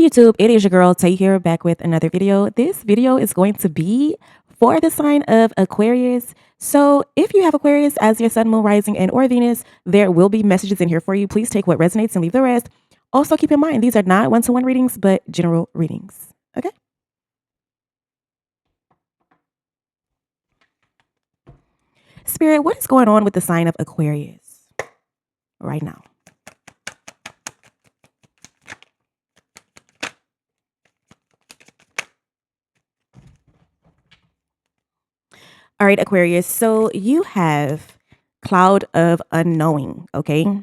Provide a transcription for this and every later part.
YouTube, it is your girl Tay here back with another video. This video is going to be for the sign of Aquarius. So if you have Aquarius as your sun, moon, rising, and or Venus, there will be messages in here for you. Please take what resonates and leave the rest. Also keep in mind, these are not one-to-one readings, but general readings. Okay? Spirit, what is going on with the sign of Aquarius right now? All right, Aquarius. So you have cloud of unknowing. Okay.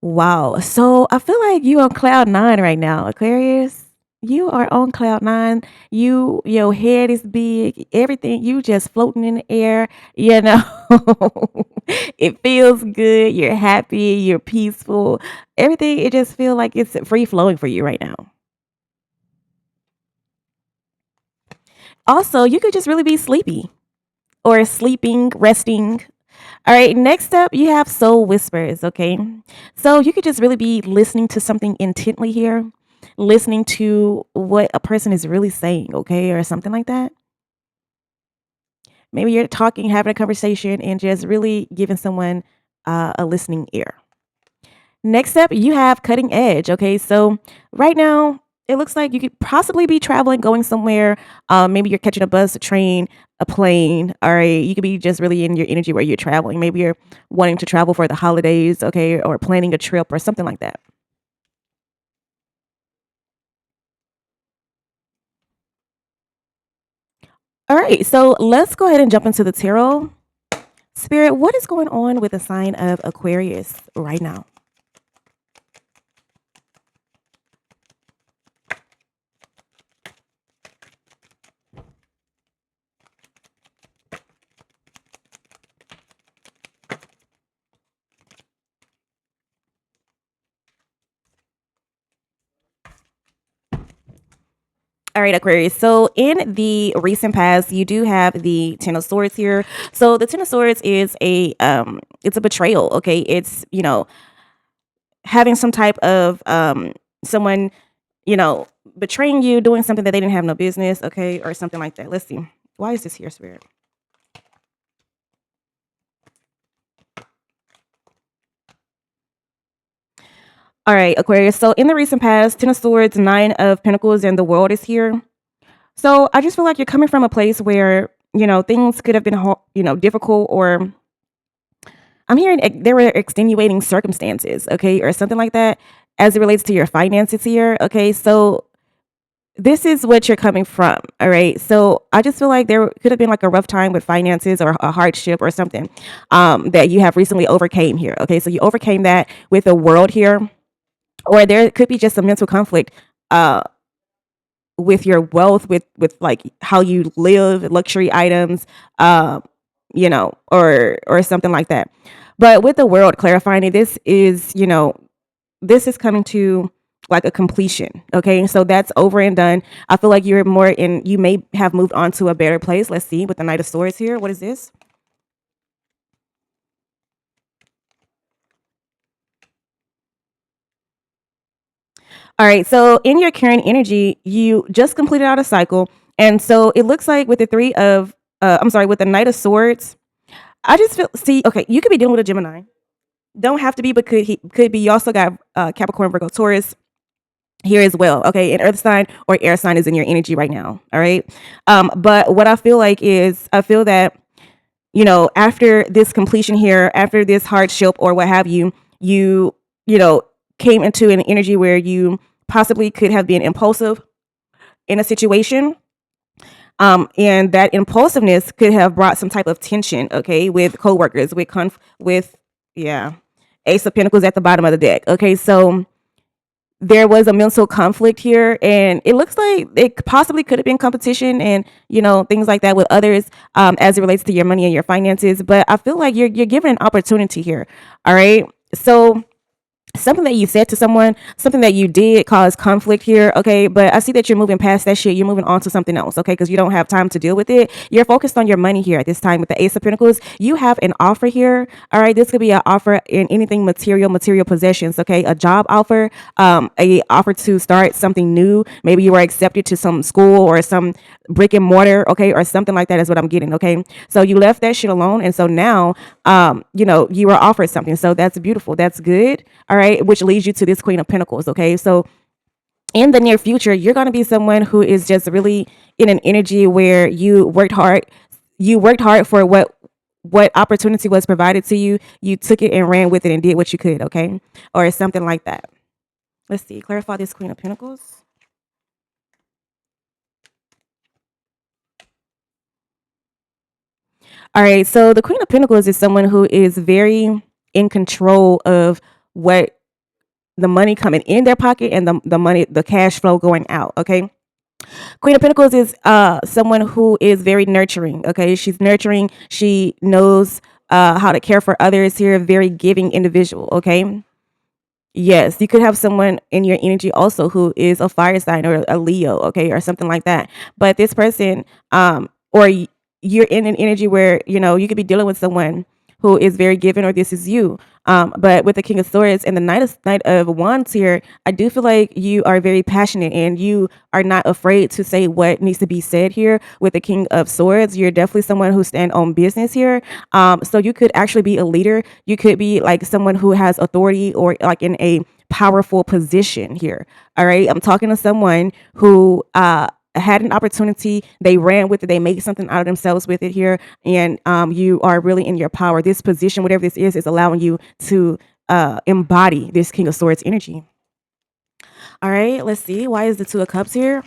Wow. So I feel like you on cloud nine right now, Aquarius. You are on cloud nine. Your head is big. Everything you just floating in the air. You know, it feels good. You're happy. You're peaceful. Everything. It just feels like it's free flowing for you right now. Also, you could just really be sleepy or sleeping, resting. All right, next up, you have soul whispers, okay? So you could just really be listening to something intently here, listening to what a person is really saying, okay, or something like that. Maybe you're talking, having a conversation, and just really giving someone a listening ear. Next up, you have cutting edge, okay? So right now, it looks like you could possibly be traveling, going somewhere. Maybe you're catching a bus, a train, a plane. All right. You could be just really in your energy where you're traveling. Maybe you're wanting to travel for the holidays, okay, or planning a trip or something like that. All right. So let's go ahead and jump into the tarot. Spirit, what is going on with the sign of Aquarius right now? All right, Aquarius. So in the recent past, you do have the Ten of Swords here. So the Ten of Swords is it's a betrayal. Okay, it's having some type of someone betraying you, doing something that they didn't have no business. Okay, or something like that. Let's see. Why is this here, Spirit? All right, Aquarius. So in the recent past, Ten of Swords, Nine of Pentacles, and the World is here. So I just feel like you're coming from a place where, things could have been, difficult, or I'm hearing there were extenuating circumstances, okay, or something like that as it relates to your finances here. Okay. So this is what you're coming from. All right. So I just feel like there could have been like a rough time with finances or a hardship or something that you have recently overcame here. Okay. So you overcame that with the World here, or there could be just a mental conflict with your wealth, with like how you live, luxury items, or something like that. But with the World clarifying it, this is coming to like a completion. Okay, so that's over and done. I feel like you may have moved on to a better place. Let's see with the Knight of Swords here. What is this? All right, so in your current energy, you just completed out a cycle. And so it looks like with the with the Knight of Swords, I just see, okay, you could be dealing with a Gemini. Don't have to be, but could be. You also got Capricorn, Virgo, Taurus here as well. Okay, an earth sign or air sign is in your energy right now. All right. But what I feel like is I feel that, after this completion here, after this hardship or what have you, you know, came into an energy where you possibly could have been impulsive in a situation. And that impulsiveness could have brought some type of tension, okay, with coworkers, with Ace of Pentacles at the bottom of the deck. Okay, so there was a mental conflict here, and it looks like it possibly could have been competition and things like that with others as it relates to your money and your finances. But I feel like you're given an opportunity here. All right, so something that you said to someone, something that you did cause conflict here, okay? But I see that you're moving past that shit. You're moving on to something else, okay? Because you don't have time to deal with it. You're focused on your money here at this time with the Ace of Pentacles. You have an offer here, all right? This could be an offer in anything material possessions, okay? A job offer, a offer to start something new. Maybe you were accepted to some school or some brick and mortar, okay? Or something like that is what I'm getting, okay? So you left that shit alone. And so now, you were offered something. So that's beautiful. That's good. All right. Which leads you to this Queen of Pentacles. Okay. So in the near future, you're going to be someone who is just really in an energy where you worked hard. You worked hard for what opportunity was provided to you. You took it and ran with it and did what you could. Okay. Or something like that. Let's see. Clarify this Queen of Pentacles. All right. So the Queen of Pentacles is someone who is very in control of what the money coming in their pocket and the money, the cash flow going out. Okay. Queen of Pentacles is someone who is very nurturing. Okay. She's nurturing. She knows how to care for others here. Very giving individual. Okay. Yes, you could have someone in your energy also who is a fire sign or a Leo, okay, or something like that. But this person, you're in an energy where you could be dealing with someone who is very given, or this is you. But with the King of Swords and the Knight of Wands here, I do feel like you are very passionate and you are not afraid to say what needs to be said here. With the King of Swords, you're definitely someone who stand on business here. So you could actually be a leader. You could be like someone who has authority or like in a powerful position here. All right. I'm talking to someone who had an opportunity, they ran with it, they made something out of themselves with it here, and you are really in your power. This position, whatever this is allowing you to embody this King of Swords energy. All right, let's see. Why is the Two of Cups here?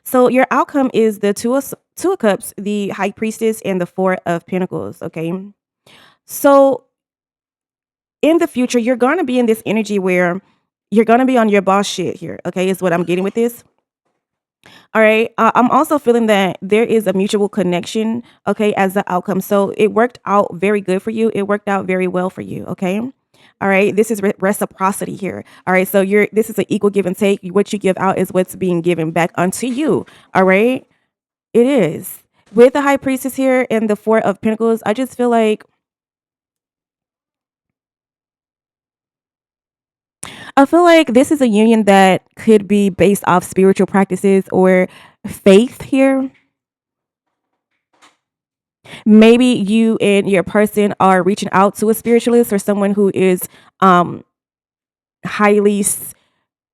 So your outcome is the Two of Cups, the High Priestess, and the Four of Pentacles. Okay, so in the future, you're going to be in this energy where you're going to be on your boss shit here. Okay, is what I'm getting with this. All right. I'm also feeling that there is a mutual connection, okay, as the outcome. So it worked out very good for you. It worked out very well for you, okay? All right. This is reciprocity here. All right. So this is an equal give and take. What you give out is what's being given back unto you. All right. It is. With the High Priestess here and the Four of Pentacles, I just feel like this is a union that could be based off spiritual practices or faith here. Maybe you and your person are reaching out to a spiritualist or someone who is um highly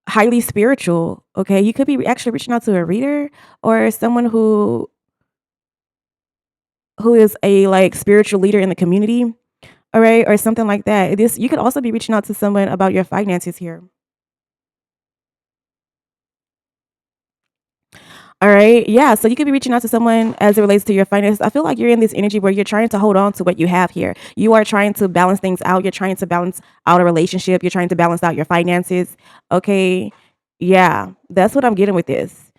highly spiritual. Okay, you could be actually reaching out to a reader or someone who is a like spiritual leader in the community, all right, or something like that. This, you could also be reaching out to someone about your finances here. All right. Yeah. So you could be reaching out to someone as it relates to your finances. I feel like you're in this energy where you're trying to hold on to what you have here. You are trying to balance things out. You're trying to balance out a relationship. You're trying to balance out your finances. Okay. Yeah. That's what I'm getting with this.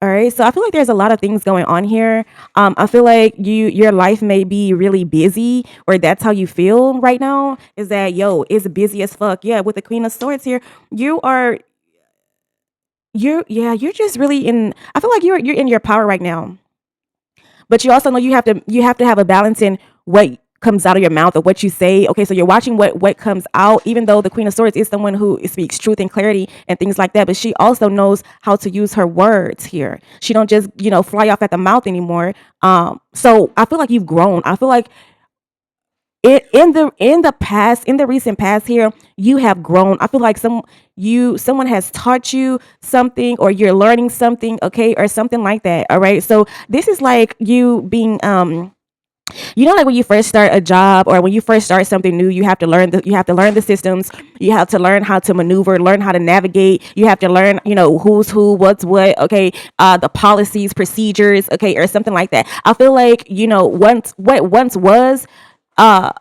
All right. So I feel like there's a lot of things going on here. I feel like your life may be really busy, or that's how you feel right now. Is that it's busy as fuck. Yeah, with the Queen of Swords here, you are you're just really in, I feel like you're in your power right now. But you also know you have to have a balance in what comes out of your mouth or what you say. Okay, so you're watching what comes out, even though the Queen of Swords is someone who speaks truth and clarity and things like that, but she also knows how to use her words here. She don't just, fly off at the mouth anymore. So I feel like you've grown. I feel like in the recent past here, you have grown. I feel like someone has taught you something, or you're learning something, okay, or something like that. All right, so this is like you being like when you first start a job or when you first start something new, you have to learn the systems. You have to learn how to maneuver, learn how to navigate. You have to learn, who's who, what's what, okay, the policies, procedures, okay, or something like that. I feel like, once was uh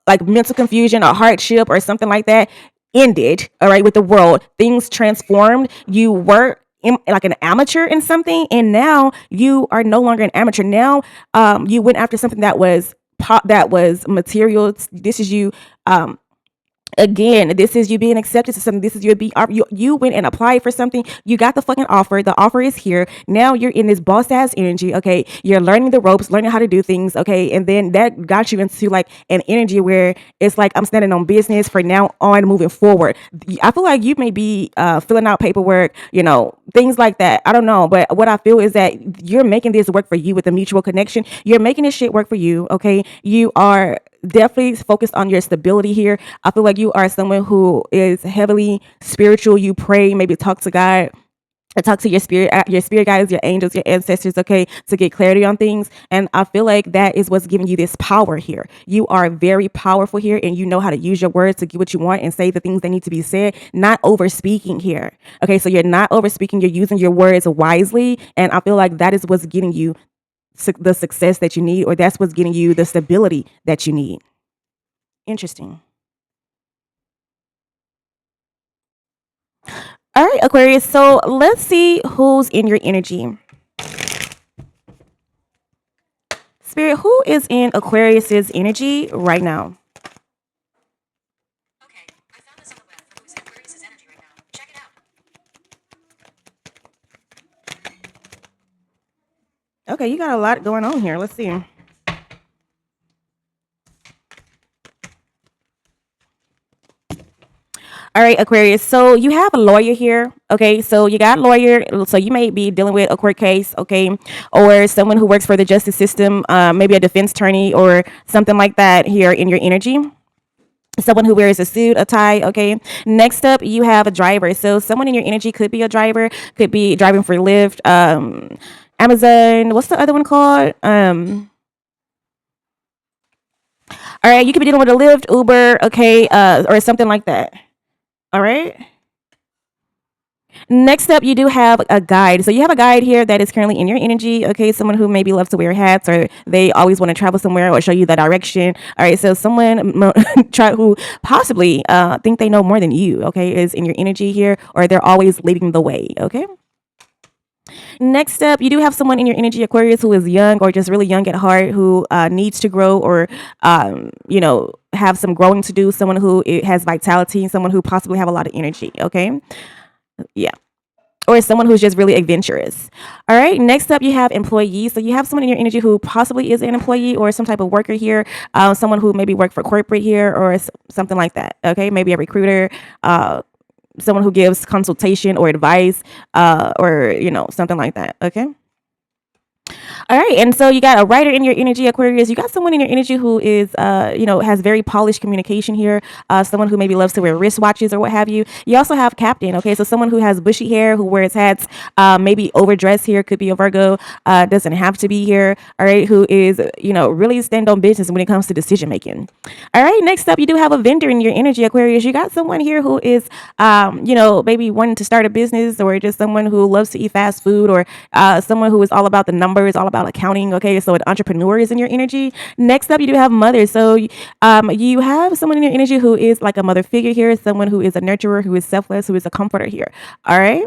like mental confusion or hardship or something like that ended, all right, with the world. Things transformed. You work like an amateur in something, and now you are no longer an amateur. Now, you went after something that was that was material. This is you. Again, this is you being accepted to something. This is you went and applied for something. You got the fucking offer. The offer is here. Now you're in this boss ass energy. Okay, you're learning the ropes, learning how to do things. Okay, and then that got you into like an energy where it's like I'm standing on business for now on moving forward. I feel like you may be filling out paperwork, things like that. I don't know, but what I feel is that you're making this work for you with a mutual connection. You're making this shit work for you. Okay, you are definitely focused on your stability here. I feel like you are someone who is heavily spiritual. You pray, maybe talk to God, talk to your spirit guides, your angels, your ancestors, okay, to get clarity on things. And I feel like that is what's giving you this power here. You are very powerful here, and you know how to use your words to get what you want and say the things that need to be said, not over speaking here. Okay, so you're not over speaking, you're using your words wisely. And I feel like that is what's getting you the success that you need, or that's what's getting you the stability that you need. Interesting. All right, Aquarius. So let's see who's in your energy. Spirit, who is in Aquarius's energy right now? Okay, I found this on the web for who's in Aquarius's energy right now. Check it out. Okay, you got a lot going on here. Let's see. All right, Aquarius. So you have a lawyer here. Okay, so you got a lawyer. So you may be dealing with a court case, okay, or someone who works for the justice system, maybe a defense attorney or something like that here in your energy. Someone who wears a suit, a tie, okay. Next up, you have a driver. So someone in your energy could be a driver, could be driving for Lyft, Amazon. What's the other one called? All right, you could be dealing with a Lyft, Uber, okay, or something like that. All right. Next up, you do have a guide. So you have a guide here that is currently in your energy. Okay, someone who maybe loves to wear hats, or they always want to travel somewhere or show you the direction. All right, so someone try who possibly think they know more than you. Okay, is in your energy here, or they're always leading the way. Okay. Next up, you do have someone in your energy, Aquarius, who is young or just really young at heart, who needs to grow, or have some growing to do. Someone who has vitality, someone who possibly have a lot of energy. Okay, yeah, or someone who's just really adventurous. All right. Next up, you have employees. So you have someone in your energy who possibly is an employee or some type of worker here. Someone who maybe work for corporate here, or something like that. Okay, maybe a recruiter. Someone who gives consultation or advice, or something like that. Okay. All right, and so you got a writer in your energy, Aquarius. You got someone in your energy who is, has very polished communication here. Someone who maybe loves to wear wristwatches or what have you. You also have Captain. Okay, so someone who has bushy hair, who wears hats, maybe overdressed here. Could be a Virgo. Doesn't have to be here. All right, who is really stand on business when it comes to decision making. All right, next up, you do have a vendor in your energy, Aquarius. You got someone here who is, maybe wanting to start a business, or just someone who loves to eat fast food, or someone who is all about the numbers, all about accounting. Okay, so an entrepreneur is in your energy. Next up, you do have mother. So you have someone in your energy who is like a mother figure here, someone who is a nurturer, who is selfless, who is a comforter here. All right,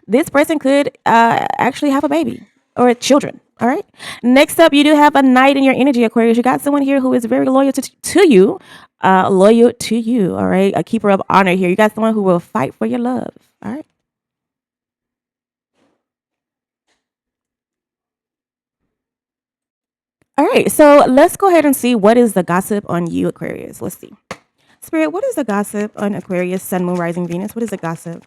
this person could actually have a baby or children. All right. Next up, you do have a knight in your energy, Aquarius. You got someone here who is very loyal to you, loyal to you. All right, a keeper of honor here. You got someone who will fight for your love. All right. All right, so let's go ahead and see what is the gossip on you, Aquarius. Let's see. Spirit, what is the gossip on Aquarius, Sun, Moon, Rising, Venus? What is the gossip?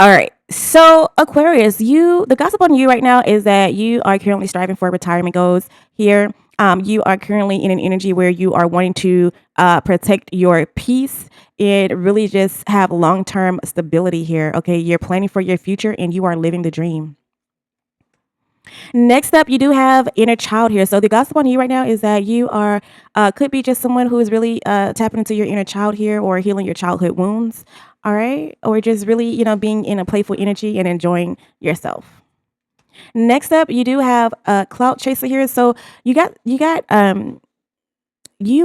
All right. So Aquarius, the gossip on you right now is that you are currently striving for retirement goals here. You are currently in an energy where you are wanting to protect your peace and really just have long term stability here. Okay, you're planning for your future and you are living the dream. Next up, you do have inner child here. So the gossip on you right now is that you are could be just someone who is really tapping into your inner child here, or healing your childhood wounds. All right, or just really being in a playful energy and enjoying yourself. Next up, you do have a clout chaser here. So you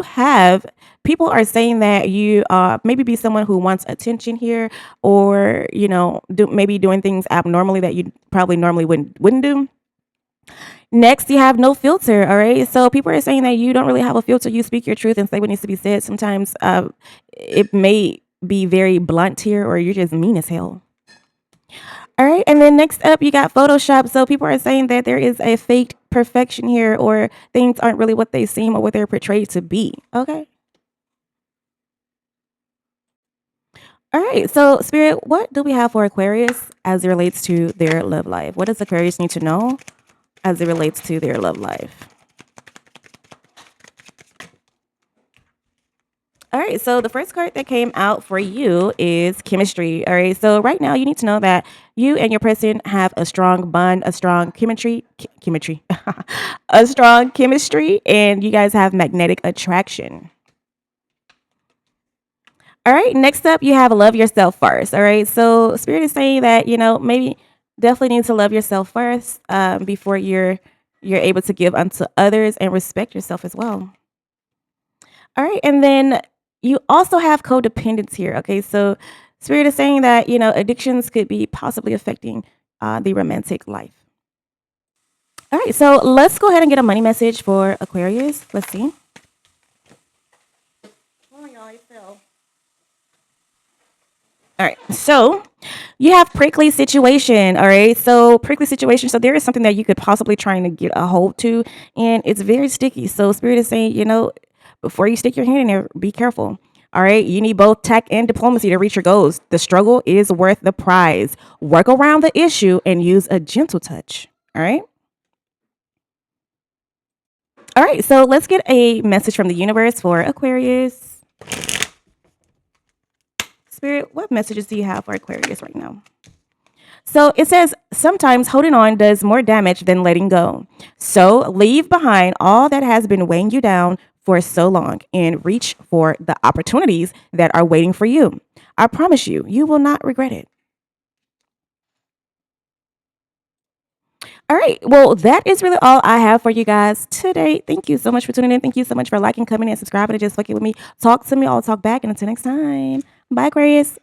have people are saying that you maybe be someone who wants attention here, or maybe doing things abnormally that you probably normally wouldn't do. Next, you have no filter. All right. So people are saying that you don't really have a filter. You speak your truth and say what needs to be said. Sometimes it may be very blunt here, or you're just mean as hell. All right. And then next up, you got Photoshop. So people are saying that there is a faked perfection here, or things aren't really what they seem or what they're portrayed to be. Okay. All right. So, Spirit, what do we have for Aquarius as it relates to their love life? What does Aquarius need to know as it relates to their love life? All right, so the first card that came out for you is chemistry. All right, so right now you need to know that you and your person have a strong bond, a strong chemistry, a strong chemistry, and you guys have magnetic attraction. All right, next up you have love yourself first. All right, so Spirit is saying that maybe definitely need to love yourself first before you're able to give unto others, and respect yourself as well. All right, and then you also have codependence here. Okay, so Spirit is saying that addictions could be possibly affecting the romantic life. All right, so let's go ahead and get a money message for Aquarius. Let's see. Oh, y'all, it fell. All right, so you have prickly situation. All right, so prickly situation. So there is something that you could possibly trying to get a hold to, and it's very sticky. So Spirit is saying, before you stick your hand in there, be careful. All right, you need both tech and diplomacy to reach your goals. The struggle is worth the prize. Work around the issue and use a gentle touch. All right. All right, so let's get a message from the universe for Aquarius. Spirit, what messages do you have for Aquarius right now? So it says sometimes holding on does more damage than letting go. So leave behind all that has been weighing you down for so long and reach for the opportunities that are waiting for you. I promise you, you will not regret it. All right. Well, that is really all I have for you guys today. Thank you so much for tuning in. Thank you so much for liking, coming, and subscribing, and just fucking with me. Talk to me. I'll talk back. And until next time, bye, Aquarius.